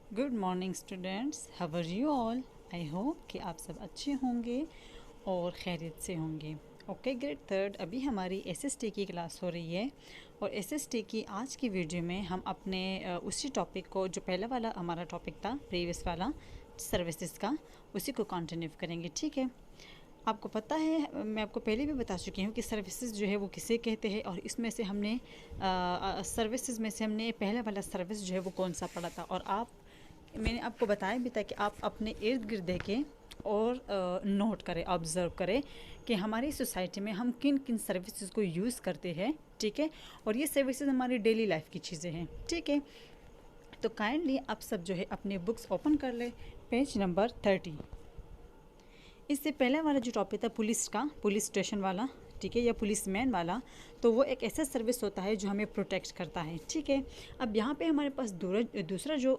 Good morning students, how are you all. I hope कि आप सब अच्छे होंगे और खैरियत से होंगे। ओके, ग्रेड थर्ड अभी हमारी एसएसटी की क्लास हो रही है और एसएसटी की आज की वीडियो में हम अपने उसी टॉपिक को, जो पहला वाला हमारा टॉपिक था प्रीवियस वाला सर्विसेज का, उसी को कंटिन्यू करेंगे। ठीक है, आपको पता है, मैं आपको पहले भी बता चुकी हूँ कि सर्विसेज जो है वो किसे कहते हैं, और इसमें से हमने सर्विसेज में से हमने पहला वाला सर्विस जो है वो कौन सा पढ़ा था। और मैंने आपको बताया भी था कि आप अपने इर्द गिर्द देखें और नोट करें, ऑब्ज़र्व करें कि हमारी सोसाइटी में हम किन किन सर्विसेज को यूज़ करते हैं। ठीक है, और ये सर्विसेज हमारी डेली लाइफ की चीज़ें हैं। ठीक है, तो काइंडली आप सब जो है अपने बुक्स ओपन कर ले, पेज नंबर 30। इससे पहले वाला जो टॉपिक था पुलिस का, पुलिस स्टेशन वाला, ठीक है, या पुलिस मैन वाला, तो वो एक ऐसा सर्विस होता है जो हमें प्रोटेक्ट करता है। ठीक है, अब यहाँ पे हमारे पास दूसरा जो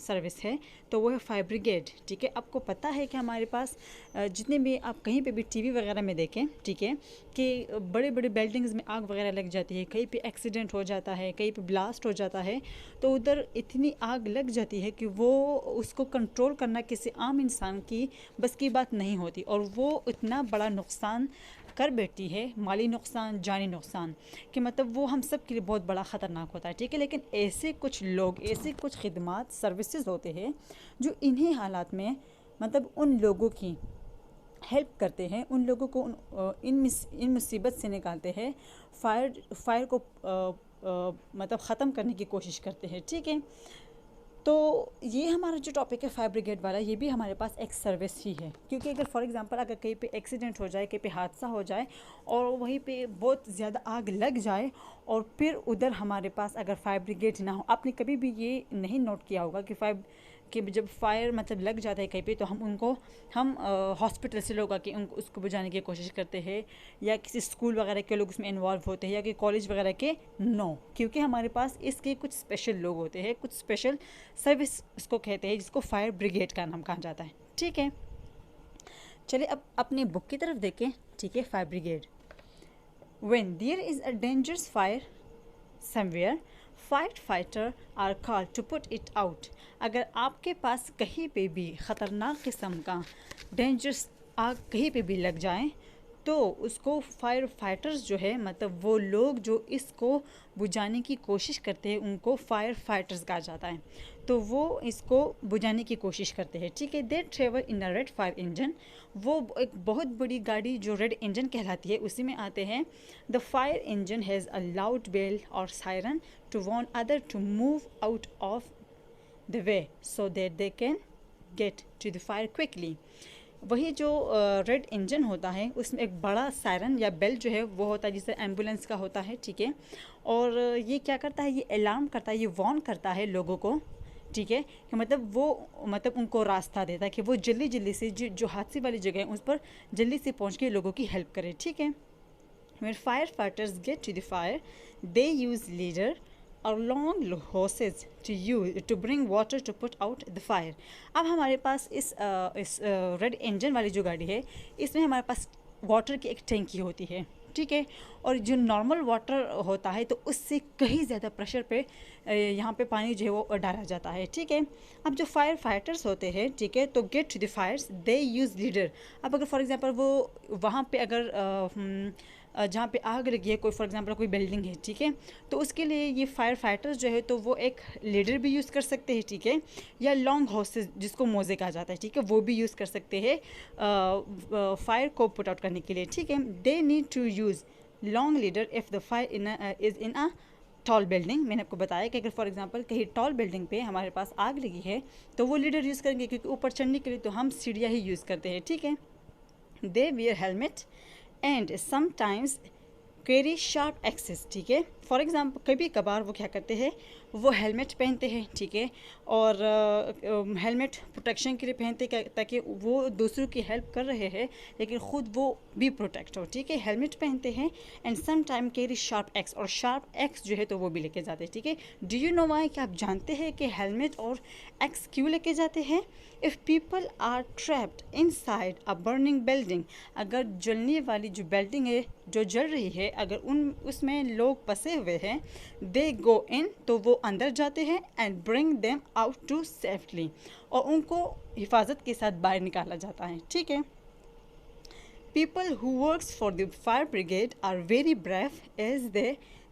सर्विस है तो वो है फायर ब्रिगेड। ठीक है, आपको पता है कि हमारे पास जितने भी आप कहीं पे भी टीवी वगैरह में देखें, ठीक है, कि बड़े बड़े बिल्डिंग्स में आग वगैरह लग जाती है, कहीं पे एक्सीडेंट हो जाता है, कहीं पे ब्लास्ट हो जाता है, तो उधर इतनी आग लग जाती है कि वो उसको कंट्रोल करना किसी आम इंसान की बस की बात नहीं होती, और वो इतना बड़ा नुकसान कर बैठती है, माली नुकसान, जानी नुकसान, कि मतलब वो हम सब के लिए बहुत बड़ा ख़तरनाक होता है। ठीक है, लेकिन ऐसे कुछ लोग, ऐसे कुछ खिदमात सर्विसेज होते हैं जो इन्हीं हालात में मतलब उन लोगों की हेल्प करते हैं, उन लोगों को इन मुसीबत से निकालते हैं, फायर को मतलब ख़त्म करने की कोशिश करते हैं। ठीक है, तो ये हमारा जो टॉपिक है फायर ब्रिगेड वाला, ये भी हमारे पास एक सर्विस ही है, क्योंकि अगर फॉर एग्जांपल अगर कहीं पे एक्सीडेंट हो जाए, कहीं पे हादसा हो जाए और वहीं पे बहुत ज़्यादा आग लग जाए, और फिर उधर हमारे पास अगर फायर ब्रिगेड ना हो, आपने कभी भी ये नहीं नोट किया होगा कि जब फायर मतलब लग जाता है कहीं पे, तो हम हॉस्पिटल से लोग आके उनको उसको बुझाने की कोशिश करते हैं, या किसी स्कूल वगैरह के लोग उसमें इन्वॉल्व होते हैं, या कि कॉलेज वगैरह के। नो, क्योंकि हमारे पास इसके कुछ स्पेशल लोग होते हैं, कुछ स्पेशल सर्विस उसको कहते हैं, जिसको फायर ब्रिगेड का नाम कहा जाता है। ठीक है, चलिए अब अपनी बुक की तरफ देखें। ठीक है, fire brigade, when there is a dangerous fire somewhere, fighter are called to put it out. अगर आपके पास कहीं पे भी ख़तरनाक किस्म का डेंजरस आग कहीं पे भी लग जाए, तो उसको फायर फाइटर्स जो है, मतलब वो लोग जो इसको बुझाने की कोशिश करते हैं, उनको फायर फाइटर्स कहा जाता है। तो वो इसको बुझाने की कोशिश करते हैं। ठीक है, they travel in a red fire engine, वो एक बहुत बड़ी गाड़ी जो रेड इंजन कहलाती है उसी में आते हैं। The fire engine has a loud bell और siren to warn other to move out of the way so that they can get to the fire quickly. वही जो रेड इंजन होता है उसमें एक बड़ा सायरन या बेल जो है वो होता है, जिससे एम्बुलेंस का होता है। ठीक है, और ये क्या करता है, ये अलार्म करता है, ये वार्न करता है लोगों को। ठीक है, कि मतलब वो मतलब उनको रास्ता देता है कि वो जल्दी जल्दी से जो हादसे वाली जगह है उस पर जल्दी से पहुंच के लोगों की हेल्प करे। ठीक है, when firefighters get to the fire, they use leader or long hoses to bring water to put out the fire. अब हमारे पास इस रेड इंजन वाली जो गाड़ी है, इसमें हमारे पास वाटर की एक टैंकी होती है। ठीक है, और जो नॉर्मल वाटर होता है तो उससे कहीं ज़्यादा प्रेशर पे यहाँ पे पानी जो है वो डाला जाता है। ठीक है, अब जो फायर फाइटर्स होते हैं, ठीक है, तो get to the fires they use leader. अब अगर फॉर एग्जांपल वो वहाँ पे अगर जहाँ पे आग लगी है, कोई फॉर एग्जांपल कोई बिल्डिंग है, ठीक है, तो उसके लिए ये फायर फाइटर्स जो है तो वो एक लीडर भी यूज़ कर सकते हैं। ठीक है, या लॉन्ग हॉसेस जिसको मोजे कहा जाता है, ठीक है, वो भी यूज़ कर सकते हैं फायर को पुट आउट करने के लिए। ठीक है, they need to use long leader if the fire is in a tall building. मैंने आपको बताया कि अगर फॉर एग्जांपल कहीं टॉल बिल्डिंग पे हमारे पास आग लगी है तो वो लीडर यूज़ करेंगे, क्योंकि ऊपर चढ़ने के लिए तो हम सीढ़ियाँ ही यूज़ करते हैं। ठीक है, they wear helmet and sometimes carry sharp axes. ठीक है, फॉर एग्जांपल कभी कभार वो क्या करते हैं, वो हेलमेट पहनते हैं। ठीक है, और हेलमेट प्रोटेक्शन के लिए पहनते हैं ताकि वो दूसरों की हेल्प कर रहे हैं लेकिन ख़ुद वो भी प्रोटेक्ट हो। ठीक है, हेलमेट पहनते हैं and some time carry sharp axe, और शार्प एक्स जो है तो वो भी लेके जाते हैं। ठीक है, डू यू नो वाई, क्या आप जानते हैं कि हेलमेट और एक्स क्यों लेके जाते हैं? If people are trapped inside a burning building, अगर जलने वाली जो बिल्डिंग है, जो जल रही है, अगर उसमें लोग फंसे हुए हैं, दे गो इन, तो वो अंदर जाते हैं, and bring them out to safely, और उनको हिफाजत के साथ बाहर निकाला जाता है, ठीक है। People who works for the fire brigade are very brave as they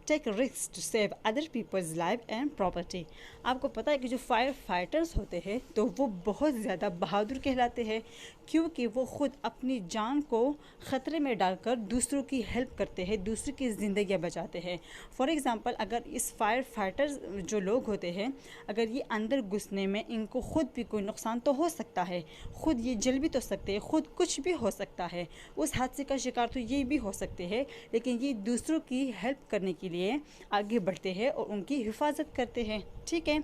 take risks to save other people's life and property। आपको पता है कि जो फायर फाइटर्स होते हैं तो वो बहुत ज़्यादा बहादुर कहलाते हैं, क्योंकि वो ख़ुद अपनी जान को ख़तरे में डालकर दूसरों की हेल्प करते हैं, दूसरों की ज़िंदगियाँ बचाते हैं। फॉर एग्ज़ाम्पल, अगर इस फायर फाइटर्स जो लोग होते हैं, अगर ये अंदर घुसने में इनको ख़ुद भी कोई नुकसान तो हो सकता है, ख़ुद ये जल भी तो सकते हैं, ख़ुद कुछ भी हो सकता है, उस हादसे का शिकार तो ये भी हो सकते हैं, लेकिन ये दूसरों की हेल्प करने के लिए आगे बढ़ते हैं और उनकी हिफाजत करते हैं, ठीक है।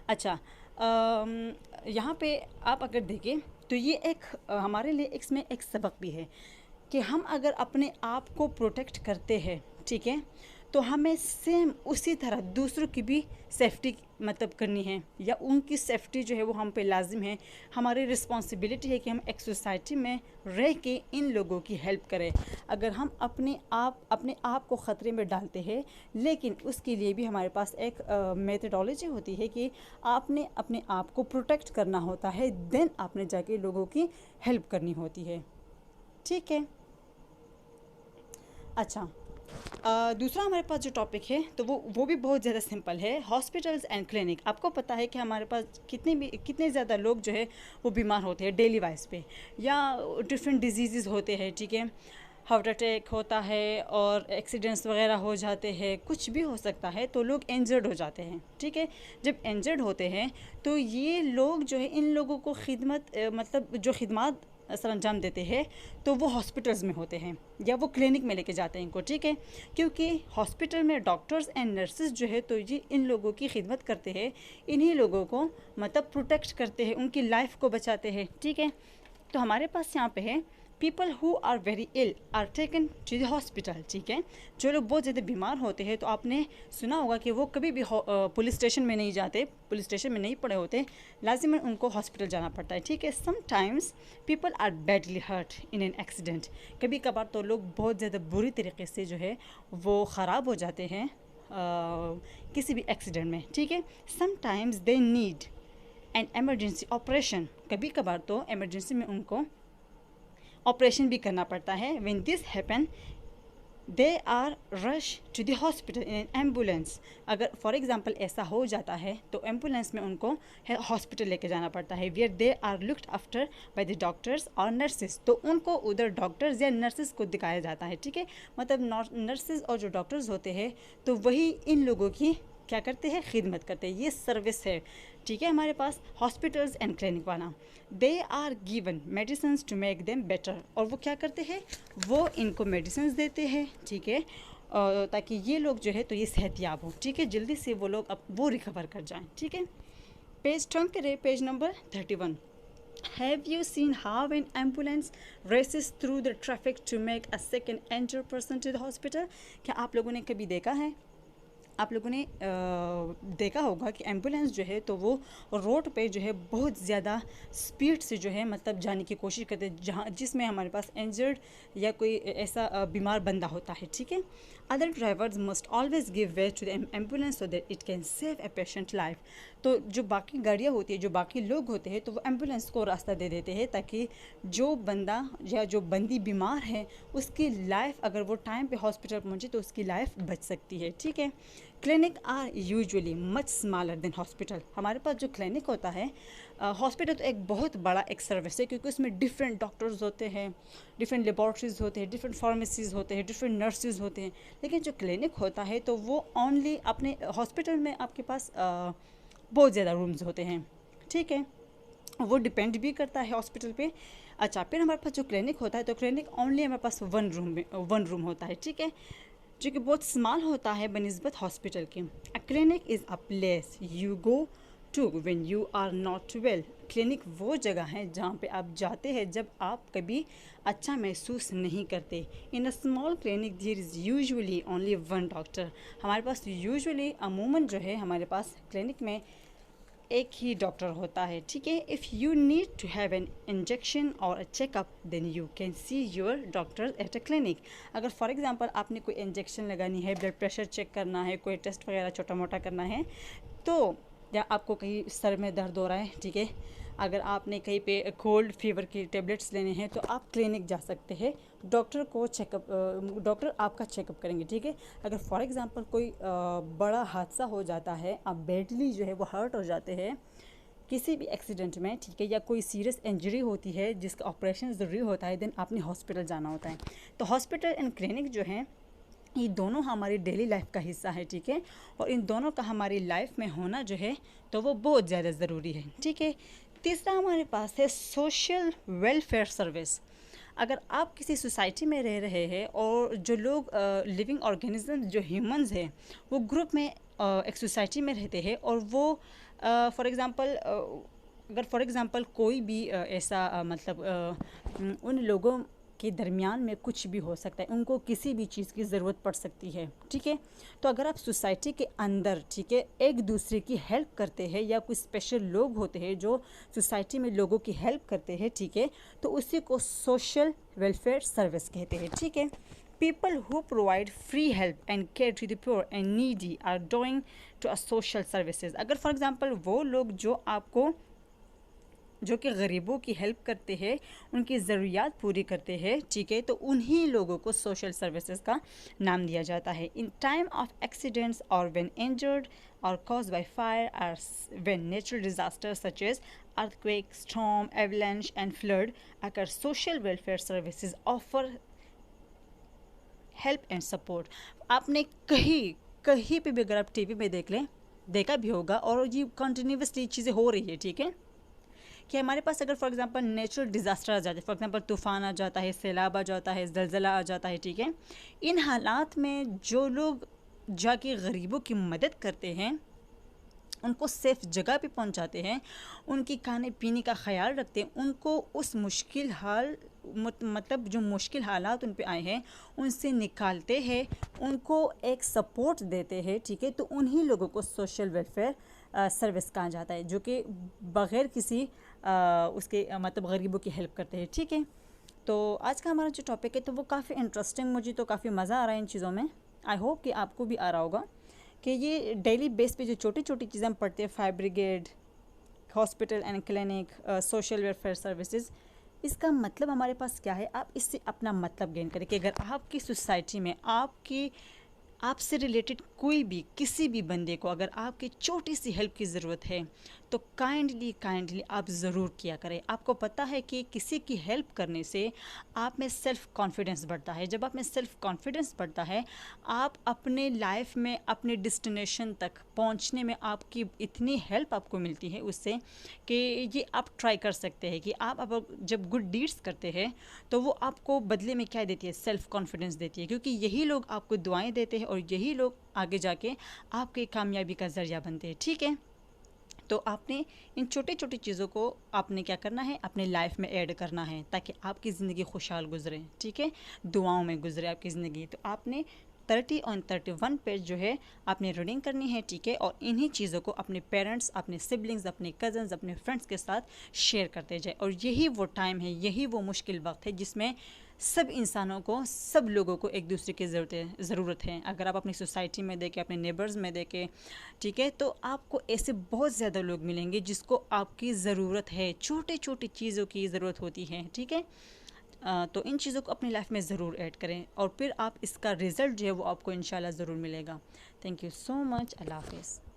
अच्छा, यहाँ पे आप अगर देखें तो ये एक हमारे लिए इसमें एक सबक भी है कि हम अगर अपने आप को प्रोटेक्ट करते हैं, ठीक है, तो हमें सेम उसी तरह दूसरों की भी सेफ्टी मतलब करनी है, या उनकी सेफ्टी जो है वो हम पे लाजिम है। हमारी रिस्पॉन्सिबिलिटी है कि हम एक सोसाइटी में रह के इन लोगों की हेल्प करें। अगर हम अपने आप को ख़तरे में डालते हैं, लेकिन उसके लिए भी हमारे पास एक मेथडोलॉजी होती है कि आपने अपने आप को प्रोटेक्ट करना होता है, देन आपने जाके लोगों की हेल्प करनी होती है, ठीक है। अच्छा, दूसरा हमारे पास जो टॉपिक है तो वो भी बहुत ज़्यादा सिंपल है, हॉस्पिटल्स एंड क्लिनिक। आपको पता है कि हमारे पास कितने ज़्यादा लोग जो है वो बीमार होते हैं डेली वाइज पे, या डिफरेंट डिजीज़ होते हैं, ठीक है, हार्ट अटैक होता है और एक्सीडेंट्स वगैरह हो जाते हैं, कुछ भी हो सकता है, तो लोग इंजर्ड हो जाते हैं, ठीक है। जब इंजर्ड होते हैं तो ये लोग जो है इन लोगों को मतलब जो खिदमत सर अंजाम देते हैं तो वो हॉस्पिटल्स में होते हैं या वो क्लिनिक में लेके जाते हैं इनको, ठीक है, क्योंकि हॉस्पिटल में डॉक्टर्स एंड नर्सेस जो है तो ये इन लोगों की खिदमत करते हैं, इन्हीं लोगों को मतलब प्रोटेक्ट करते हैं, उनकी लाइफ को बचाते हैं, ठीक है। तो हमारे पास यहाँ पे है people who are very ill are taken to the hospital, ठीक है। जो लोग बहुत ज़्यादा बीमार होते हैं तो आपने सुना होगा कि वो कभी भी पुलिस स्टेशन में नहीं जाते, पुलिस स्टेशन में नहीं पड़े होते, लाजिमन उनको हॉस्पिटल जाना पड़ता है, ठीक है। Sometimes people are badly hurt in an accident, कभी कभार तो लोग बहुत ज़्यादा बुरी तरीके से जो है वो ख़राब हो जाते हैं किसी भी एक्सीडेंट में, ठीक है। Sometimes they need an emergency operation, कभी कभार तो एमरजेंसी में उनको ऑपरेशन भी करना पड़ता है। When this happen they are rush to the hospital in an ambulance, अगर फॉर एग्जांपल ऐसा हो जाता है तो एम्बुलेंस में उनको हॉस्पिटल लेके जाना पड़ता है, where they are looked after by the doctors और नर्सेज, तो उनको उधर डॉक्टर्स या नर्सेज को दिखाया जाता है, ठीक है। मतलब नर्सेज और जो डॉक्टर्स होते हैं तो वही इन लोगों की क्या करते हैं, खिदमत करते हैं, ये सर्विस है, ठीक है। हमारे पास हॉस्पिटल्स एंड क्लिनिक वाला, they are given medicine to make them better, और वो क्या करते हैं, वो इनको मेडिसिन देते हैं, ठीक है, ताकि ये लोग जो है तो ये सेहतयाब हो, ठीक है, जल्दी से वो लोग अब वो रिकवर कर जाएं, ठीक है। पेज टर्न करें, page number 31। Have you seen how an ambulance races through the traffic to make a second injured person to the hospital? क्या आप लोगों ने कभी देखा है, आप लोगों ने देखा होगा कि एम्बुलेंस जो है तो वो रोड पे जो है बहुत ज़्यादा स्पीड से जो है मतलब जाने की कोशिश करते हैं, जहाँ जिसमें हमारे पास इंजर्ड या कोई ऐसा बीमार बंदा होता है, ठीक है। Other drivers must always give way to the ambulance so that it can save a patient life, तो जो बाकी गाड़ियाँ होती है, जो बाकी लोग होते हैं तो वो एम्बुलेंस को रास्ता दे देते हैं ताकि जो बंदा या जो बंदी बीमार है उसकी लाइफ अगर वो टाइम पे हॉस्पिटल पहुँचे तो उसकी लाइफ बच सकती है, ठीक है। Clinic are usually much smaller than hospital, हमारे पास जो क्लिनिक होता है, हॉस्पिटल तो एक बहुत बड़ा एक सर्विस है क्योंकि उसमें डिफरेंट डॉक्टर्स होते हैं, डिफरेंट लेबॉर्ट्रीज होते हैं, डिफरेंट फार्मेसीज़ होते हैं, डिफरेंट नर्सेज होते हैं, लेकिन जो क्लिनिक होता है तो वो ओनली अपने हॉस्पिटल में आपके पास बहुत ज़्यादा रूम्स होते हैं, ठीक है, वो डिपेंड भी करता है हॉस्पिटल पे। अच्छा, फिर हमारे पास जो क्लिनिक होता है तो क्लिनिक ओनली हमारे पास वन रूम होता है, ठीक है, जो कि बहुत स्मॉल होता है बनिस्बत हॉस्पिटल के। A clinic is a place you go to when you are not well, clinic वो जगह है जहाँ पे आप जाते हैं जब आप कभी अच्छा महसूस नहीं करते। In a small clinic there is usually only one doctor, हमारे पास यूजुअली अमूमन जो है हमारे पास क्लिनिक में एक ही डॉक्टर होता है, ठीक है। If you need to have an injection और a checkup then you can see your doctor at a clinic. अगर फॉर एग्जांपल आपने कोई इंजेक्शन लगानी है, ब्लड प्रेशर चेक करना है, कोई टेस्ट वगैरह छोटा मोटा करना है, तो या आपको कहीं सर में दर्द हो रहा है, ठीक है, अगर आपने कहीं पे कोल्ड फीवर की टेबलेट्स लेने हैं तो आप क्लिनिक जा सकते हैं। डॉक्टर आपका चेकअप करेंगे, ठीक है। अगर फॉर एग्जांपल कोई बड़ा हादसा हो जाता है, आप बैडली जो है वो हर्ट हो जाते हैं किसी भी एक्सीडेंट में, ठीक है, या कोई सीरियस इंजरी होती है जिसका ऑपरेशन ज़रूरी होता है, देन आपने हॉस्पिटल जाना होता है। तो हॉस्पिटल एंड क्लिनिक जो हैं ये दोनों हमारी डेली लाइफ का हिस्सा है, ठीक है। और इन दोनों का हमारी लाइफ में होना जो है तो वो बहुत ज़्यादा ज़रूरी है, ठीक है। तीसरा हमारे पास है सोशल वेलफेयर सर्विस। अगर आप किसी सोसाइटी में रह रहे हैं और जो लोग लिविंग ऑर्गेनिज्म जो ह्यूमंस हैं वो ग्रुप में एक सोसाइटी में रहते हैं, और वो फॉर एग्ज़ाम्पल अगर फॉर एग्ज़ाम्पल कोई भी ऐसा मतलब उन लोगों के दरमियान में कुछ भी हो सकता है, उनको किसी भी चीज़ की ज़रूरत पड़ सकती है, ठीक है। तो अगर आप सोसाइटी के अंदर, ठीक है, एक दूसरे की हेल्प करते हैं, या कुछ स्पेशल लोग होते हैं जो सोसाइटी में लोगों की हेल्प करते हैं, ठीक है, तो उसी को सोशल वेलफेयर सर्विस कहते हैं, ठीक है। People who provide free help and care to the poor and needy are doing to a social services. अगर फॉर एग्जांपल वो लोग जो कि गरीबों की हेल्प करते हैं, उनकी ज़रूरियात पूरी करते हैं, ठीक है, तो उन्हीं लोगों को सोशल सर्विसेज का नाम दिया जाता है। इन टाइम ऑफ एक्सीडेंट्स और व्हेन इंजर्ड और कॉज्ड बाय फायर और when natural disaster such as earthquake, storm, avalanche and flood occur, social welfare services offer help and support. आपने कहीं पे भी अगर आप टीवी में देखा भी होगा, और ये कंटिन्यूसली चीज़ें हो रही है, ठीक है, कि हमारे पास अगर फॉर एग्जांपल नेचुरल डिज़ास्टर आ जाता है, फॉर एग्जांपल तूफ़ान आ जाता है, सैलाब आ जाता है, ज़लज़ला आ जाता है, ठीक है, इन हालात में जो लोग जाके गरीबों की मदद करते हैं, उनको सेफ़ जगह पे पहुंचाते हैं, उनकी खाने पीने का ख्याल रखते हैं, उनको उस मुश्किल हाल मतलब जो मुश्किल हालात उन पे आए हैं उनसे निकालते हैं, उनको एक सपोर्ट देते हैं, ठीक है, तो उन्हीं लोगों को सोशल वेलफेयर सर्विस कहा जाता है, जो कि बग़ैर किसी उसके मतलब गरीबों की हेल्प करते हैं, ठीक है। तो आज का हमारा जो टॉपिक है तो वो काफ़ी इंटरेस्टिंग, मुझे तो काफ़ी मज़ा आ रहा है इन चीज़ों में। आई होप कि आपको भी आ रहा होगा कि ये डेली बेस पे जो छोटी छोटी चीज़ें हम पढ़ते हैं, fire brigade, hospital and clinic, social welfare services, इसका मतलब हमारे पास क्या है, आप इससे अपना मतलब गेन करें कि अगर आपकी सोसाइटी में आपसे रिलेटेड कोई भी किसी भी बंदे को अगर आपकी छोटी सी हेल्प की ज़रूरत है तो काइंडली आप ज़रूर किया करें। आपको पता है कि किसी की हेल्प करने से आप में सेल्फ़ कॉन्फिडेंस बढ़ता है। जब आप में सेल्फ़ कॉन्फिडेंस बढ़ता है, आप अपने लाइफ में अपने डेस्टिनेशन तक पहुंचने में आपकी इतनी हेल्प आपको मिलती है उससे कि ये आप ट्राई कर सकते हैं कि आप जब गुड डीड्स करते हैं तो वो आपको बदले में क्या देती है, सेल्फ़ कॉन्फिडेंस देती है, क्योंकि यही लोग आपको दुआएं देते हैं और यही लोग आगे जाके आपके कामयाबी का ज़रिया बनते हैं, ठीक है। तो आपने इन छोटी छोटी चीज़ों को आपने क्या करना है, अपने लाइफ में ऐड करना है ताकि आपकी ज़िंदगी खुशहाल गुजरे, ठीक है, दुआओं में गुजरे आपकी ज़िंदगी। तो आपने 30 और 31 पेज जो है आपने रीडिंग करनी है, ठीक है, और इन्हीं चीज़ों को अपने पेरेंट्स, अपने सिबलिंग्स, अपने कज़न्स, अपने फ्रेंड्स के साथ शेयर करते जाए। और यही वो टाइम है, यही वो मुश्किल वक्त है जिसमें सब इंसानों को, सब लोगों को एक दूसरे की ज़रूरत है। अगर आप अपनी सोसाइटी में देखें, अपने नेबर्स में देखें, ठीक है, तो आपको ऐसे बहुत ज़्यादा लोग मिलेंगे जिसको आपकी ज़रूरत है, छोटी छोटी चीज़ों की ज़रूरत होती है, ठीक है। तो इन चीज़ों को अपनी लाइफ में ज़रूर ऐड करें और फिर आप इसका रिज़ल्ट जो है वो आपको इंशाल्लाह ज़रूर मिलेगा। Thank you so much. अल्लाह हाफ़िज़।